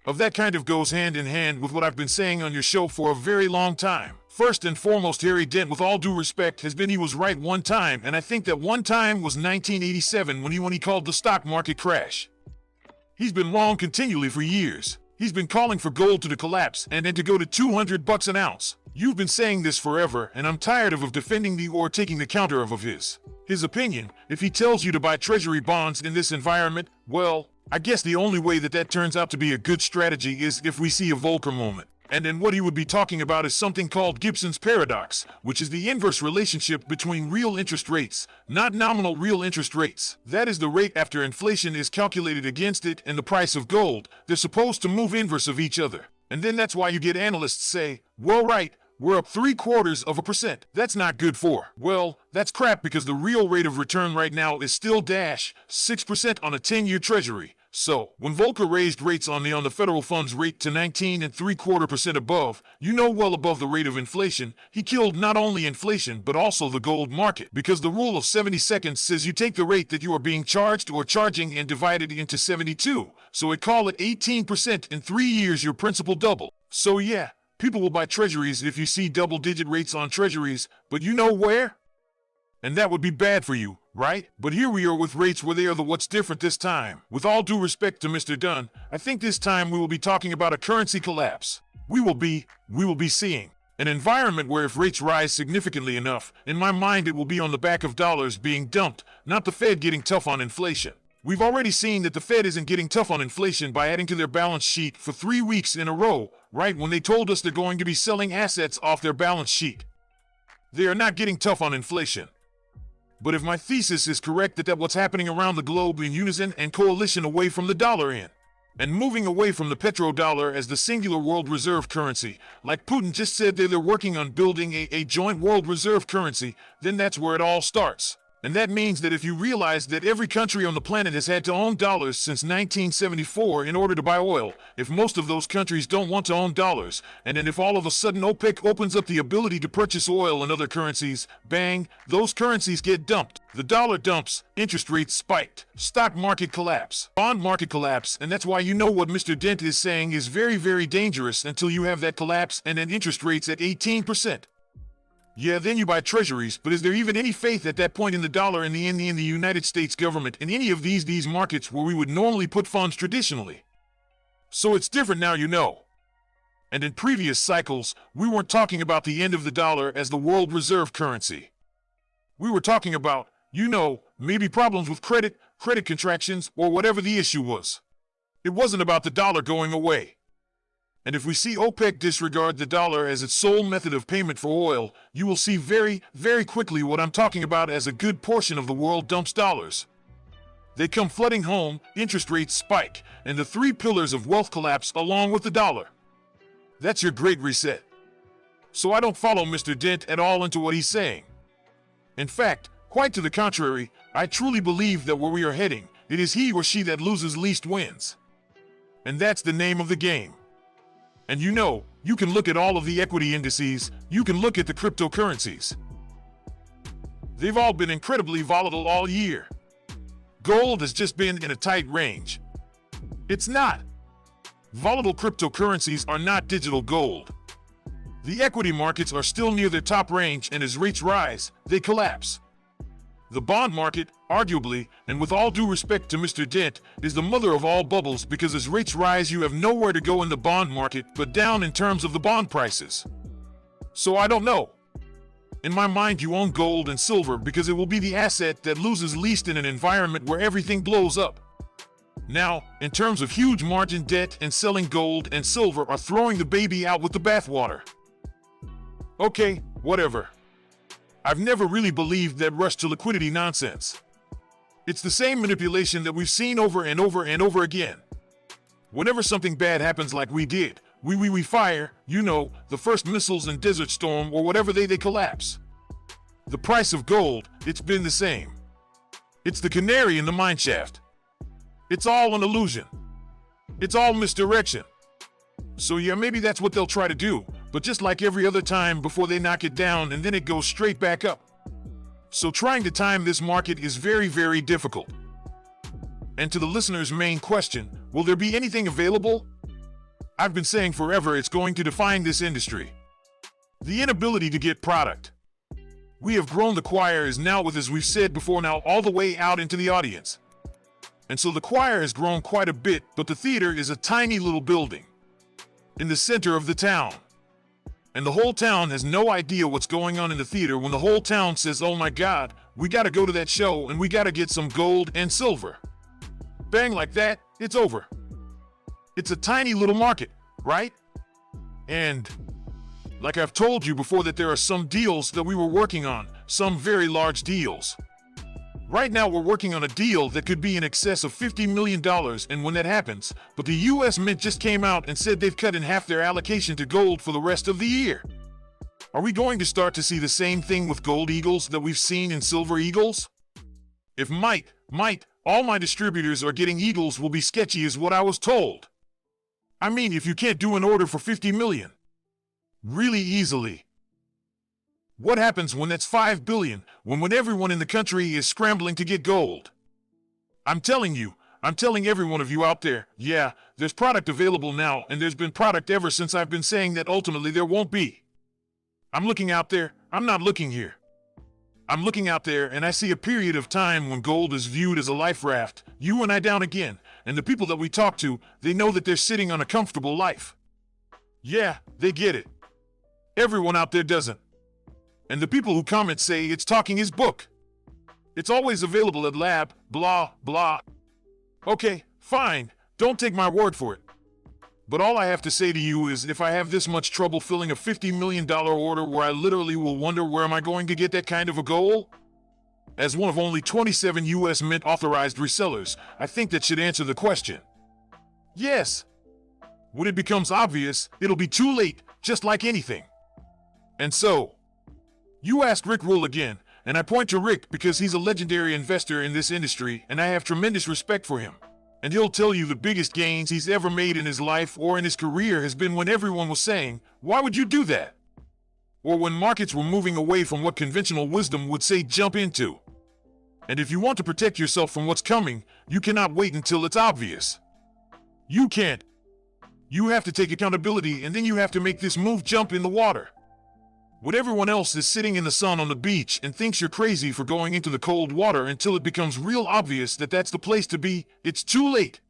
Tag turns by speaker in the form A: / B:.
A: of that kind of goes hand in hand with what I've been saying on your show for a very long time. First and foremost, Harry Dent, with all due respect, he was right one time, and I think that one time was 1987 when he called the stock market crash. He's been wrong continually for years. He's been calling for gold to collapse and then to go to $200 an ounce. You've been saying this forever, and I'm tired of defending the or taking the counter of his opinion. If he tells you to buy treasury bonds in this environment, well, I guess the only way that turns out to be a good strategy is if we see a Volcker moment. And then what he would be talking about is something called Gibson's paradox, which is the inverse relationship between real interest rates, not nominal real interest rates. That is the rate after inflation is calculated against it and the price of gold. They're supposed to move inverse of each other. And then that's why you get analysts say, well, right, we're up 0.75%. That's not good for. Well, that's crap, because the real rate of return right now is still 6% on a 10-year treasury. So, when Volcker raised rates on the federal funds rate to 19.75% above, well above the rate of inflation, he killed not only inflation but also the gold market. Because the rule of 70 seconds says you take the rate that you are being charged or charging and divide it into 72. So call it 18%. In 3 years your principal double. So yeah, people will buy treasuries if you see double-digit rates on treasuries, but you know where? And that would be bad for you, right? But here we are with rates where they are what's different this time. With all due respect to Mr. Dunn, I think this time we will be talking about a currency collapse. We will be seeing an environment where if rates rise significantly enough, in my mind it will be on the back of dollars being dumped, not the Fed getting tough on inflation. We've already seen that the Fed isn't getting tough on inflation by adding to their balance sheet for 3 weeks in a row, right when they told us they're going to be selling assets off their balance sheet. They are not getting tough on inflation. But if my thesis is correct that what's happening around the globe in unison and coalition away from the dollar and moving away from the petrodollar as the singular world reserve currency, like Putin just said they're working on building a joint world reserve currency, then that's where it all starts. And that means that if you realize that every country on the planet has had to own dollars since 1974 in order to buy oil, if most of those countries don't want to own dollars, and then if all of a sudden OPEC opens up the ability to purchase oil and other currencies, bang, those currencies get dumped. The dollar dumps, interest rates spiked, stock market collapse, bond market collapse, and that's why what Mr. Dent is saying is very, very dangerous until you have that collapse and then interest rates at 18%. Yeah, then you buy treasuries, but is there even any faith at that point in the dollar and in the United States government in any of these markets where we would normally put funds traditionally? So it's different now, And in previous cycles, we weren't talking about the end of the dollar as the world reserve currency. We were talking about, maybe problems with credit contractions, or whatever the issue was. It wasn't about the dollar going away. And if we see OPEC disregard the dollar as its sole method of payment for oil, you will see very, very quickly what I'm talking about as a good portion of the world dumps dollars. They come flooding home, interest rates spike, and the 3 pillars of wealth collapse along with the dollar. That's your great reset. So I don't follow Mr. Dent at all into what he's saying. In fact, quite to the contrary, I truly believe that where we are heading, it is he or she that loses least wins. And that's the name of the game. And you can look at all of the equity indices, you can look at the cryptocurrencies. They've all been incredibly volatile all year. Gold has just been in a tight range. It's not. Volatile cryptocurrencies are not digital gold. The equity markets are still near their top range, and as rates rise, they collapse. The bond market, arguably, and with all due respect to Mr. Dent, is the mother of all bubbles, because as rates rise you have nowhere to go in the bond market but down in terms of the bond prices. So I don't know. In my mind you own gold and silver because it will be the asset that loses least in an environment where everything blows up. Now, in terms of huge margin debt and selling gold and silver are throwing the baby out with the bathwater. Okay, whatever. I've never really believed that rush to liquidity nonsense. It's the same manipulation that we've seen over and over and over again. Whenever something bad happens like we did, we fire, the first missiles in Desert Storm or whatever they collapse. The price of gold, it's been the same. It's the canary in the mineshaft. It's all an illusion. It's all misdirection. So yeah, maybe that's what they'll try to do, but just like every other time before they knock it down and then it goes straight back up. So trying to time this market is very, very difficult. And to the listener's main question, will there be anything available? I've been saying forever it's going to define this industry. The inability to get product. We have grown. The choir is now with, as we've said before, now all the way out into the audience. And so the choir has grown quite a bit, but the theater is a tiny little building in the center of the town. And the whole town has no idea what's going on in the theater when the whole town says, oh my God, we gotta go to that show and we gotta get some gold and silver. Bang, like that, it's over. It's a tiny little market, right? And like I've told you before, that there are some deals that we were working on, some very large deals. Right now we're working on a deal that could be in excess of $50 million, and when that happens, but the US Mint just came out and said they've cut in half their allocation to gold for the rest of the year. Are we going to start to see the same thing with gold eagles that we've seen in silver eagles? If all my distributors are getting eagles will be sketchy is what I was told. I mean, if you can't do an order for 50 million really easily, what happens when that's 5 billion, when everyone in the country is scrambling to get gold? I'm telling every one of you out there, yeah, there's product available now, and there's been product ever since I've been saying that ultimately there won't be. I'm looking out there, I'm not looking here. I'm looking out there and I see a period of time when gold is viewed as a life raft, you and I down again, and the people that we talk to, they know that they're sitting on a comfortable life. Yeah, they get it. Everyone out there doesn't. And the people who comment say it's talking his book. It's always available at lab, blah, blah. Okay, fine, don't take my word for it. But all I have to say to you is, if I have this much trouble filling a $50 million order where I literally will wonder where am I going to get that kind of a goal? As one of only 27 US Mint authorized resellers, I think that should answer the question. Yes. When it becomes obvious, it'll be too late, just like anything. And so, you ask Rick Rule again, and I point to Rick because he's a legendary investor in this industry and I have tremendous respect for him. And he'll tell you the biggest gains he's ever made in his life or in his career has been when everyone was saying, why would you do that? Or when markets were moving away from what conventional wisdom would say jump into. And if you want to protect yourself from what's coming, you cannot wait until it's obvious. You can't. You have to take accountability, and then you have to make this move jump in the water. When everyone else is sitting in the sun on the beach and thinks you're crazy for going into the cold water until it becomes real obvious that that's the place to be, it's too late.